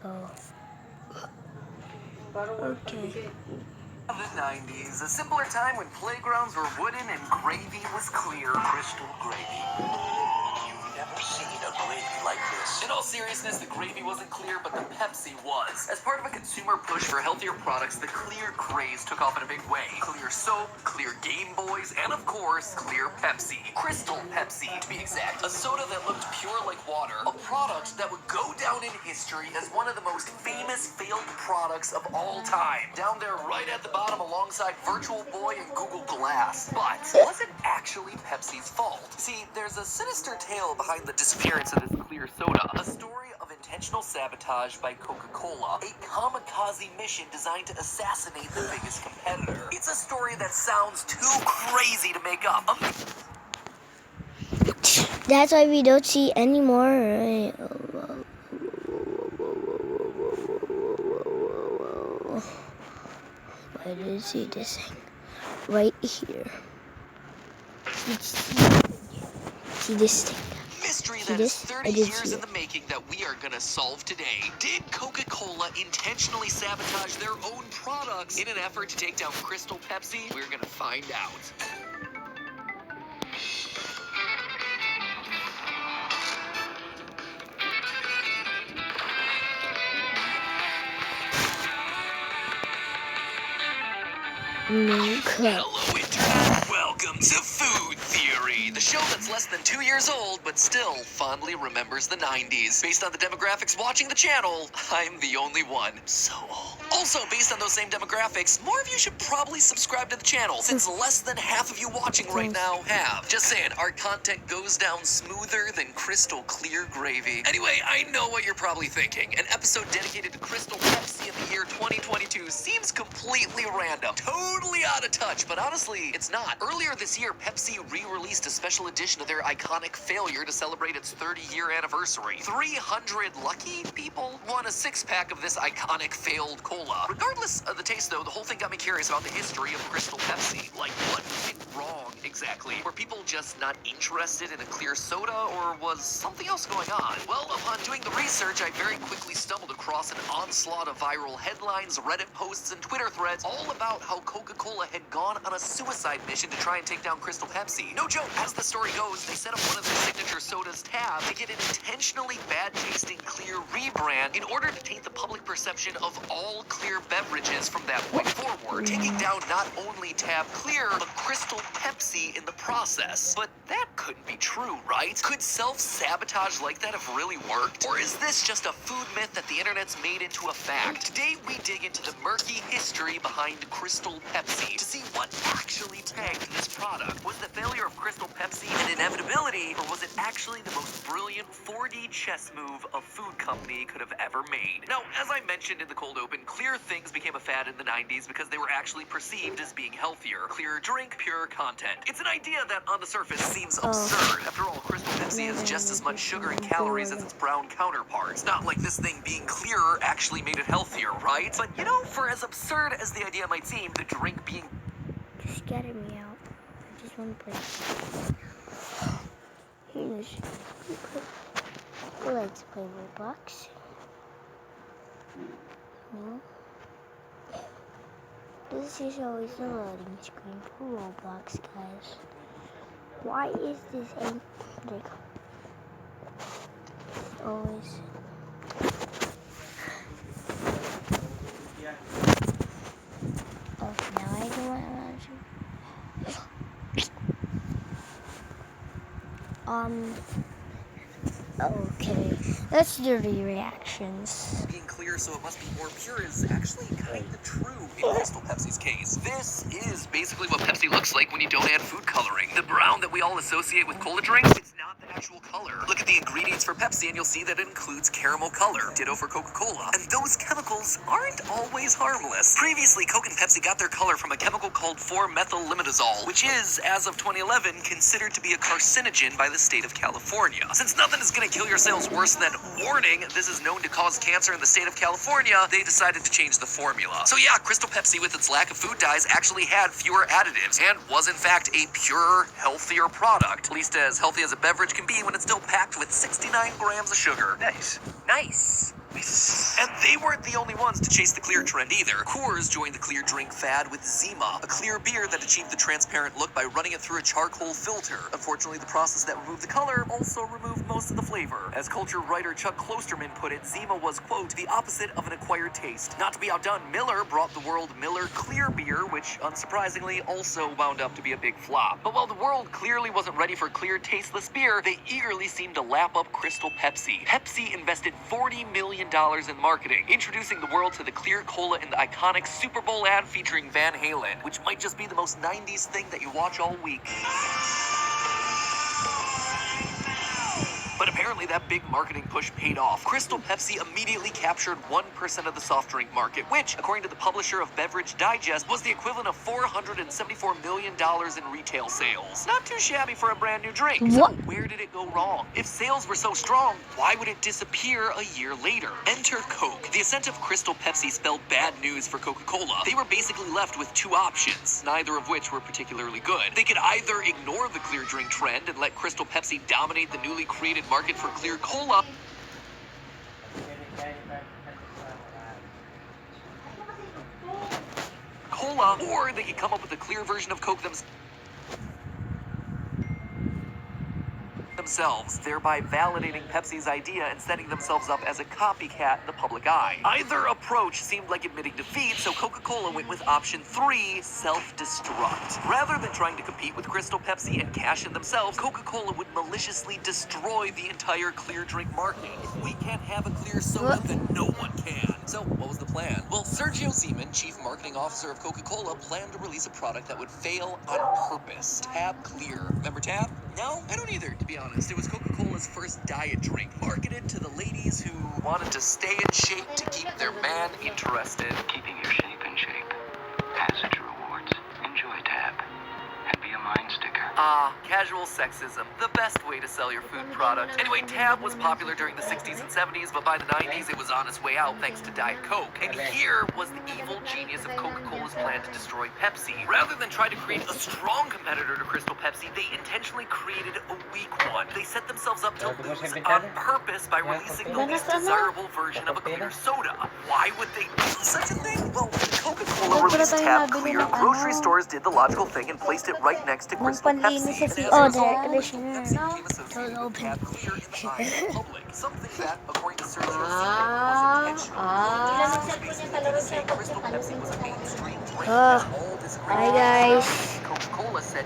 Oh. Okay. The 90s, a simpler time when playgrounds were wooden and gravy was clear. Crystal gravy. You've never seen a gravy like this. In all seriousness, the gravy wasn't clear, but the Pepsi was. As part of a consumer push for healthier products, the clear craze took off in a big way. Clear soap, clear Game Boys, and of course, clear Pepsi. Crystal Pepsi, to be exact. A soda that looked pure like water. A product that would go down in history as one of the most famous failed products of all time. Down there right at the bottom alongside Virtual Boy and Google Glass. But was it actually Pepsi's fault? See, there's a sinister tale behind the disappearance of this clear soda. A story of intentional sabotage by Coca-Cola. A kamikaze mission designed to assassinate the biggest competitor. It's a story that sounds too crazy to make up. That's why we don't see anymore. Why did you see this thing? Right here. See this thing? Mystery that is 30 years in the making that we are gonna solve today. Did Coca-Cola intentionally sabotage their own products in an effort to take down Crystal Pepsi? We're gonna find out. Hello, Internet. Welcome to Food Theory, the show that's less than 2 years old, but still fondly remembers the 90s. Based on the demographics watching the channel, I'm the only one so old. Also, based on those same demographics, more of you should probably subscribe to the channel, since less than half of you watching right now have. Just saying, our content goes down smoother than crystal clear gravy. Anyway, I know what you're probably thinking. An episode dedicated to Crystal Pepsi in the year 2022 seems completely random. Totally out of touch, but honestly, it's not. Earlier this year, Pepsi re-released a special edition of their iconic failure to celebrate its 30-year anniversary. 300 lucky people won a six-pack of this iconic failed cola. Regardless of the taste, though, the whole thing got me curious about the history of Crystal Pepsi. Like, what went wrong exactly? Were people just not interested in a clear soda, or was something else going on? Well, upon doing the research, I very quickly stumbled across an onslaught of viral headlines, Reddit posts, and Twitter threads all about how Coca-Cola had gone on a suicide mission to try and take down Crystal Pepsi. No joke, as the story goes, they set up one of their signature sodas tab to get an intentionally bad-tasting clear rebrand in order to taint the public perception of all clear beverages from that point forward, taking down not only Tab Clear, but Crystal Pepsi in the process. But that couldn't be true, right? Could self-sabotage like that have really worked? Or is this just a food myth that the internet's made into a fact? Today, we dig into the murky history behind Crystal Pepsi to see what actually tanked this product. Was the failure of Crystal Pepsi an inevitability, or was it actually the most brilliant 4D chess move a food company could have ever made? Now, as I mentioned in the cold open, clear things became a fad in the 90s because they were actually perceived as being healthier. Clear drink, pure content. It's an idea that on the surface seems absurd. After all, Crystal Pepsi has just as much sugar and calories as its brown counterpart. It's not like this thing being clearer actually made it healthier, right? But you know, for as absurd as the idea might seem, the drink being just getting me out. I just want to play. Who likes to play Roblox? No? This is always the loading screen for Roblox, guys. Why is this like always? Oh, now I don't want to. Okay, let's do the reactions. Being clear so it must be more pure is actually kind of true in Crystal Pepsi's case. This is basically what Pepsi looks like when you don't add food coloring. The brown that we all associate with cola drinks, it's not the actual color. Look at the ingredients for Pepsi and you'll see that it includes caramel color. Ditto for Coca-Cola. And those chemicals aren't always harmless. Previously, Coke and Pepsi got their color from a chemical called 4-methyl-limidazole, which is, as of 2011, considered to be a carcinogen by the state of California. Since nothing is going to kill your cells worse than warning, this is known to cause cancer in the state of California, they decided to change the formula. So yeah, Crystal Pepsi with its lack of food dyes actually had fewer additives and was in fact a pure, healthier product. At least as healthy as a beverage can be when it's still packed with 69 grams of sugar. Nice. And they weren't the only ones to chase the clear trend either. Coors joined the clear drink fad with Zima, a clear beer that achieved the transparent look by running it through a charcoal filter. Unfortunately, the process that removed the color also removed most of the flavor. As culture writer Chuck Klosterman put it, Zima was, quote, the opposite of an acquired taste. Not to be outdone, Miller brought the world Miller Clear Beer, which, unsurprisingly, also wound up to be a big flop. But while the world clearly wasn't ready for clear, tasteless beer, they eagerly seemed to lap up Crystal Pepsi. Pepsi invested $40 million in marketing, introducing the world to the clear cola in the iconic Super Bowl ad featuring Van Halen, which might just be the most 90s thing that you watch all week. But apparently that big marketing push paid off. Crystal Pepsi immediately captured 1% of the soft drink market, which, according to the publisher of Beverage Digest, was the equivalent of $474 million in retail sales. Not too shabby for a brand new drink. What? So where did it go wrong? If sales were so strong, why would it disappear a year later? Enter Coke. The ascent of Crystal Pepsi spelled bad news for Coca-Cola. They were basically left with two options, neither of which were particularly good. They could either ignore the clear drink trend and let Crystal Pepsi dominate the newly created market for clear cola, or they could come up with a clear version of Coke themselves, thereby validating Pepsi's idea and setting themselves up as a copycat in the public eye. Either approach seemed like admitting defeat, so Coca-Cola went with option 3, self-destruct. Rather than trying to compete with Crystal Pepsi and cash in themselves, Coca-Cola would maliciously destroy the entire clear drink market. If we can't have a clear soda, then no one can. So, what was the plan? Well, Sergio Zeman, chief marketing officer of Coca-Cola, planned to release a product that would fail on purpose. Tab Clear. Remember Tab? No, I don't either, to be honest. It was Coca-Cola's first diet drink, marketed to the ladies who wanted to stay in shape to keep their man interested. Keeping your shape in shape has its rewards. Enjoy Tab and be a mind sticker. Casual sexism, the best way to sell your food product. Anyway, Tab was popular during the 60s and 70s, but by the 90s it was on its way out thanks to Diet Coke. And here was the evil genius of Coca-Cola's plan to destroy Pepsi. Rather than try to create a strong competitor to Crystal Pepsi, they intentionally created a weak one. They set themselves up to lose on purpose by releasing the least desirable version of a clear soda. Why would they do such a thing? Well, when Coca-Cola released Tab Clear, grocery stores did the logical thing and placed it right next to Crystal Pepsi. And as a result, Crystal Pepsi became associated with Tab Clear in the eye of the public. Something that, according to Sergio Zeman, was intentional. Saying Crystal Pepsi was a mainstream drink. All disagreed. Hi guys. Coca-Cola said